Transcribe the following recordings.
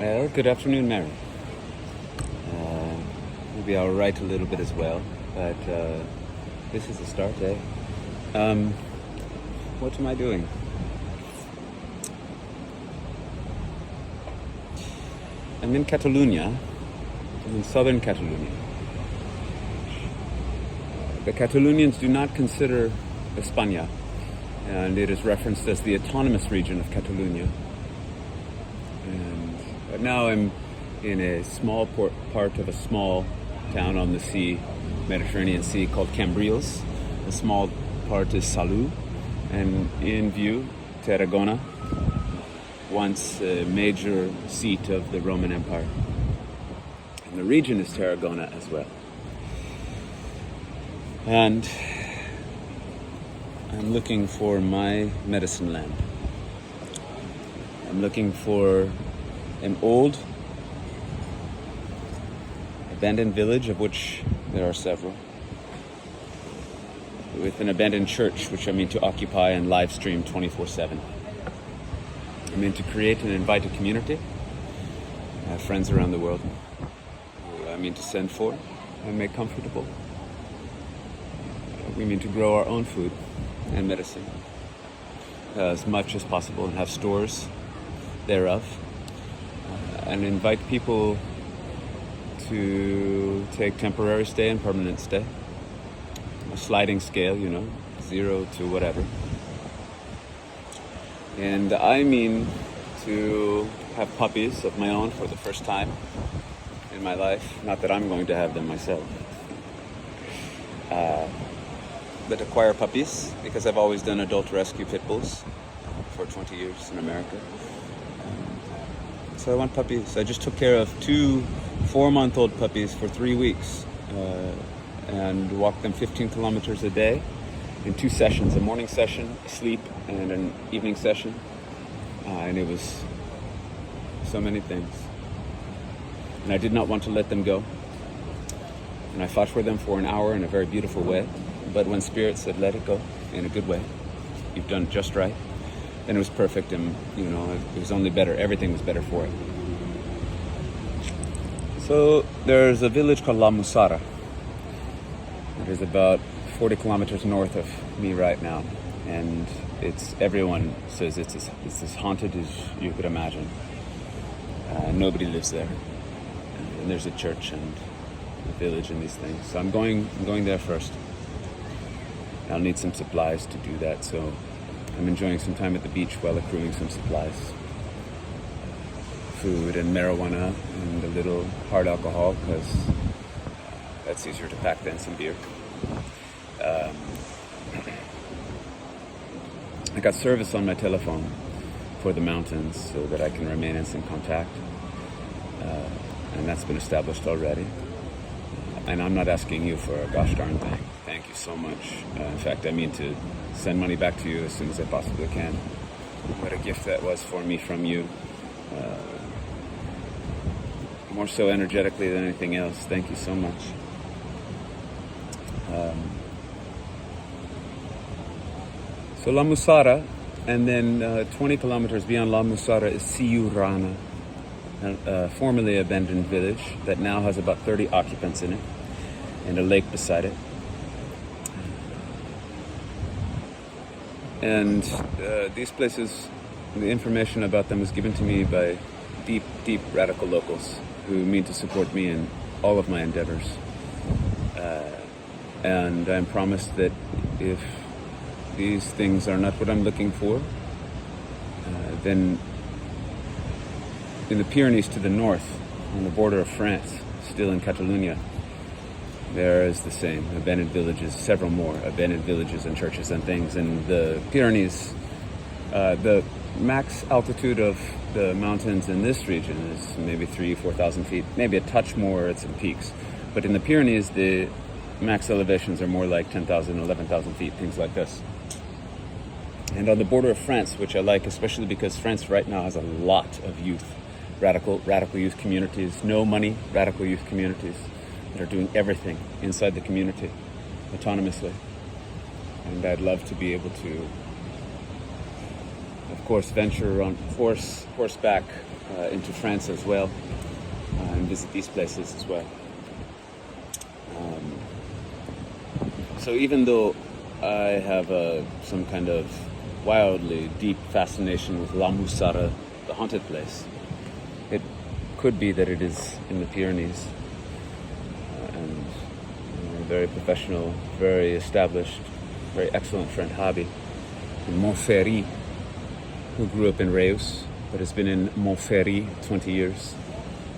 Well, good afternoon, Mary. Maybe I'll write a little bit as well, but this is the start, eh? What am I doing? I'm in Catalonia, in southern Catalonia. The Catalonians do not consider España, and it is referenced as the autonomous region of Catalonia. But now I'm in a small part of a small town on the sea, Mediterranean Sea, called Cambrils. The small part is Salou, and in view, Tarragona, once a major seat of the Roman Empire. And the region is Tarragona as well. And I'm looking for my medicine land. I'm looking for an old, abandoned village, of which there are several, with an abandoned church, which I mean to occupy and live stream 24/7. I mean to create and invite a community. I have friends around the world who I mean to send for and make comfortable. We mean to grow our own food and medicine as much as possible and have stores thereof. And invite people to take temporary stay and permanent stay. A sliding scale, 0 to whatever. And I mean to have puppies of my own for the first time in my life. Not that I'm going to have them myself. But acquire puppies, because I've always done adult rescue pit bulls for 20 years in America. So I want puppies. I just took care of 2 4-month-old puppies for 3 weeks and walked them 15 kilometers a day in 2 sessions, a morning session, sleep, and an evening session. And it was so many things. And I did not want to let them go. And I fought for them for an hour in a very beautiful way. But when Spirit said, let it go in a good way, you've done just right, then it was perfect, and it was only better. Everything was better for it. So there's a village called La Musara. It is about 40 kilometers north of me right now, and everyone says it's as haunted as you could imagine. Nobody lives there, and there's a church and a village and these things. So I'm going there first. I'll need some supplies to do that, so I'm enjoying some time at the beach while accruing some supplies. Food and marijuana and a little hard alcohol, because that's easier to pack than some beer. I got service on my telephone for the mountains so that I can remain in some contact. And that's been established already. And I'm not asking you for a gosh darn thing. Thank you so much. In fact, I mean to send money back to you as soon as I possibly can. What a gift that was for me from you. More so energetically than anything else. Thank you so much. So La Musara, and then 20 kilometers beyond La Musara is Siurana, formerly abandoned village that now has about 30 occupants in it, and a lake beside it. And these places, the information about them was given to me by deep radical locals who mean to support me in all of my endeavors. And I'm promised that if these things are not what I'm looking for, then in the Pyrenees to the north, on the border of France, still in Catalonia, there is the same abandoned villages, several more abandoned villages and churches and things. In the Pyrenees, the max altitude of the mountains in this region is maybe 4,000 feet, maybe a touch more at some peaks. But in the Pyrenees, the max elevations are more like 10,000, 11,000 feet, things like this. And on the border of France, which I like, especially because France right now has a lot of youth, radical youth communities, no money, radical youth communities that are doing everything inside the community autonomously. And I'd love to be able to of course, venture on horseback into France as well, and visit these places as well. So even though I have some kind of wildly deep fascination with La Musara, the haunted place, it could be that it is in the Pyrenees, and a very professional, very established, very excellent friend, Javi, in Montferry, who grew up in Reus, but has been in Montferry 20 years,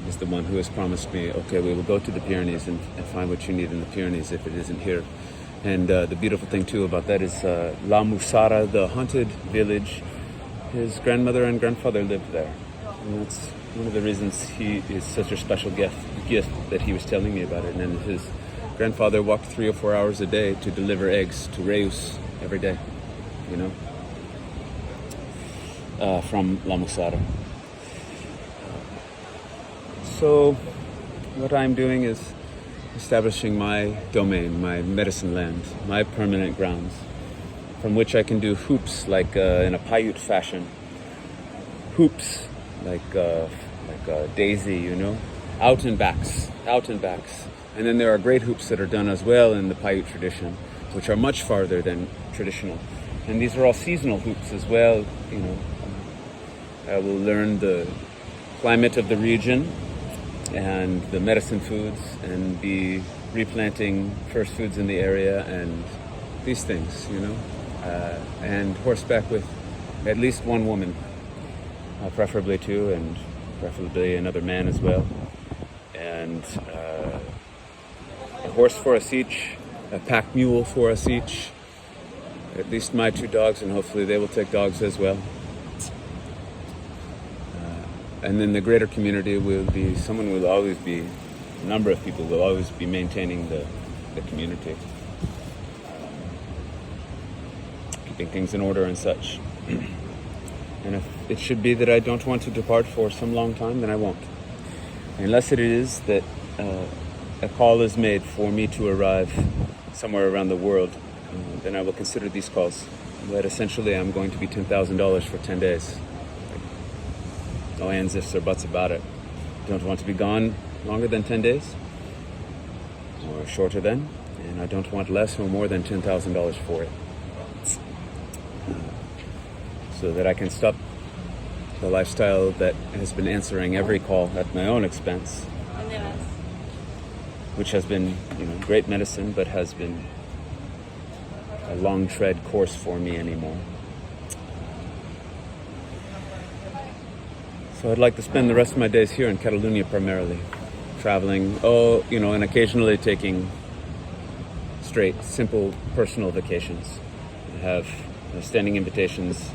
is the one who has promised me, okay, we will go to the Pyrenees and find what you need in the Pyrenees if it isn't here. And the beautiful thing too about that is La Musara, the haunted village, his grandmother and grandfather lived there. And that's one of the reasons he is such a special gift that he was telling me about it. And then his grandfather walked 3 or 4 hours a day to deliver eggs to Reus every day, you know, from La Musara. So what I'm doing is establishing my domain, my medicine land, my permanent grounds, from which I can do hoops like in a Paiute fashion. Hoops like a daisy, you know, out and backs. And then there are great hoops that are done as well in the Paiute tradition, which are much farther than traditional. And these are all seasonal hoops as well, you know. I will learn the climate of the region and the medicine foods and be replanting first foods in the area and these things, you know, and horseback with at least one woman, preferably 2, and preferably another man as well, and a horse for us each, a pack mule for us each, at least my 2 dogs, and hopefully they will take dogs as well. And then the greater community will be, a number of people will always be maintaining the community, keeping things in order and such. And if it should be that I don't want to depart for some long time, then I won't. Unless it is that a call is made for me to arrive somewhere around the world, then I will consider these calls. But essentially I'm going to be $10,000 for 10 days. No ands, ifs, or buts about it. Don't want to be gone longer than 10 days, or shorter than, and I don't want less or more than $10,000 for it. So that I can stop the lifestyle that has been answering every call at my own expense, which has been, you know, great medicine, but has been a long tread course for me anymore. So I'd like to spend the rest of my days here in Catalonia primarily, traveling, and occasionally taking straight, simple, personal vacations. I have standing invitations,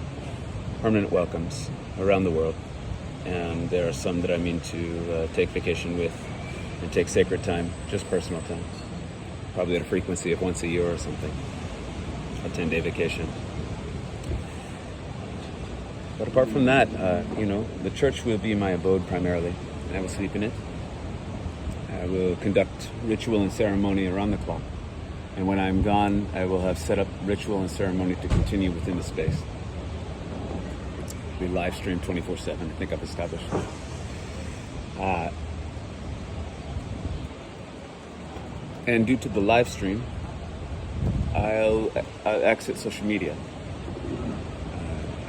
permanent welcomes around the world, and there are some that I mean to take vacation with and take sacred time, just personal time, probably at a frequency of once a year or something, a 10-day vacation. But apart from that, the church will be my abode primarily, and I will sleep in it. I will conduct ritual and ceremony around the clock. And when I'm gone, I will have set up ritual and ceremony to continue within the space. We live stream 24/7, I think I've established that. And due to the live stream, I'll exit social media.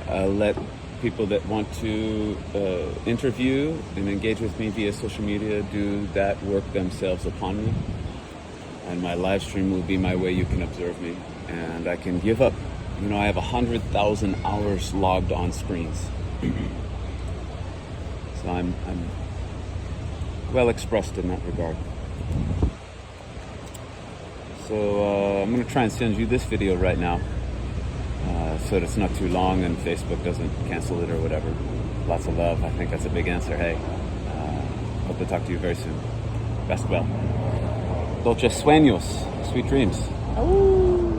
I'll let people that want to interview and engage with me via social media do that work themselves upon me. And my live stream will be my way you can observe me. And I can give up. I have 100,000 hours logged on screens. So I'm well expressed in that regard. So I'm going to try and send you this video right now. So that it's not too long and Facebook doesn't cancel it or whatever. Lots of love. I think that's a big answer. Hey, hope to talk to you very soon. Best well. Dolce sueños. Sweet dreams. Oh.